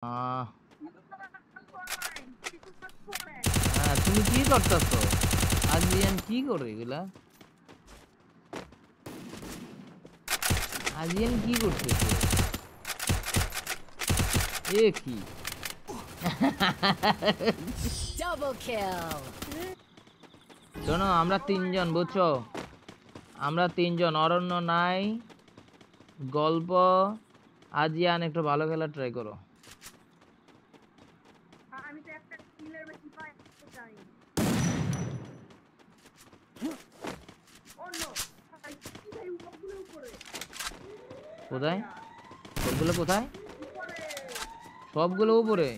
হ্যাঁ তুমি কি করতেছো? আজিয়ান কি করে এগুলা? আজিয়ান কি করতেছে? এ কি? ডাবল কিল। শোনো আমরা তিনজন বুঝছো, আমরা তিনজন, অরণ্য নাই, গল্প, আজিয়ান একটু ভালো খেলা ট্রাই করো। আমি তো একটা কিলের বেশি পাই চাই। অন্য ভাই কি ভাই উপগুলো উপরে কোথায় সবগুলো? কোথায় উপরে সবগুলো? উপরে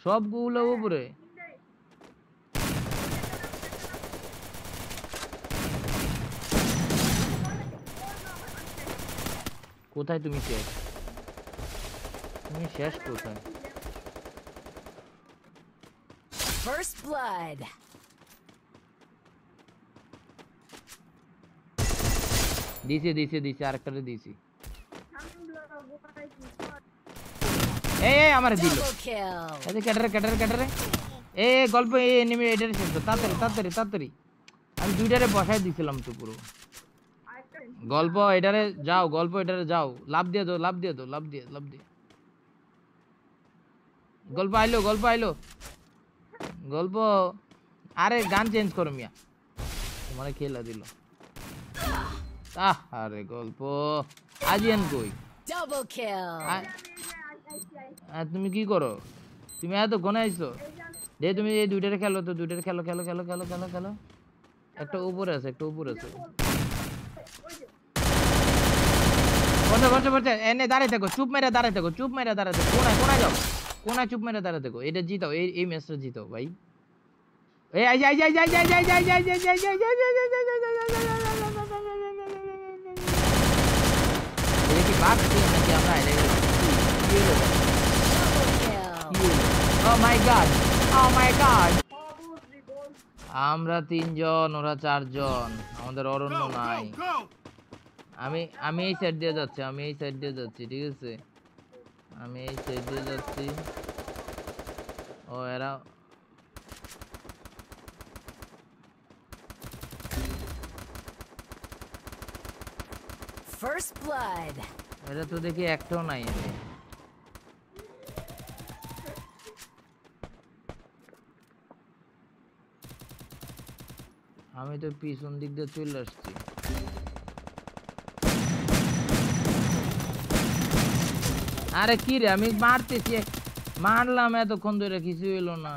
সবগুলো উপরে? কোথায় তুমি শেষ? তুমি শেষ কোথায়? First blood. দিছি দিছি দিছি, আরেকটারে দিছি। এই আমারে দিল। ডাবল কিল। এই ক্যাটারে ক্যাটারে ক্যাটারে। এই গল্প এই এনিমি এটারে শেষ কর, তাড়াতাড়ি তাড়াতাড়ি তাড়াতাড়ি। আমি দুইটারে বসাই দিছিলাম তো পুরো। গল্প এটারে যাও, গল্প এটারে যাও, লাভ দিয়ে দাও, লাভ দিয়ে দাও, লাভ দিয়ে, লাভ দিয়ে। গল্প আইলো, গল্প আইলো, গল্প। আরে গান চেঞ্জ করো মিয়া, তোমারে খেলা দিল। আরে গল্প, আজিয়ান কই? ডাবল কিল। তুমি কি করো? তুমি এত ঘন আইছো দে, তুমি এই দুইটারে খেলো তো, দুইটারে খেলো খেলো খেলো খেলো খেলো খেলো। একটা উপরে আছে, একটা উপরে আছে। বসে বসে বসে এনে দাঁড়াই থাকো, চুপ মেরে দাঁড়াই থাকো, চুপ মেরে দাঁড়াই থাকো। কোনায় কোনায় যাও, কোনায় চুপ মেরে দাঁড়াই থাকো। এটা জিতাও, এই ম্যাচটা জিতাও ভাই। এই আই যাই যাই যাই যাই যাই যাই যাই যাই যাই যাই যাই যাই যাই যাই এটা কি বাদ দিয়ে নাকি আমরা হেরে গেলাম? কি হলো? ও মাই গড, ও মাই গড। আমরা তিনজন, ওরা চারজন, আমাদের অরণ্য নাই। আমি এই সাইড দিয়ে যাচ্ছি, আমি এই সাইড দিয়ে যাচ্ছি, ঠিক আছে? আমি এই সাইড দিয়ে যাচ্ছি। ও এরা ফার্স্ট ব্লাড। এরা তো দেখি একটাও নাই। আমি তো পিছন দিক দিয়ে চলে আসছি। আরে কি রে, আমি মারতেছি, মারলাম এতক্ষণ ধরে, কিছু এলো না।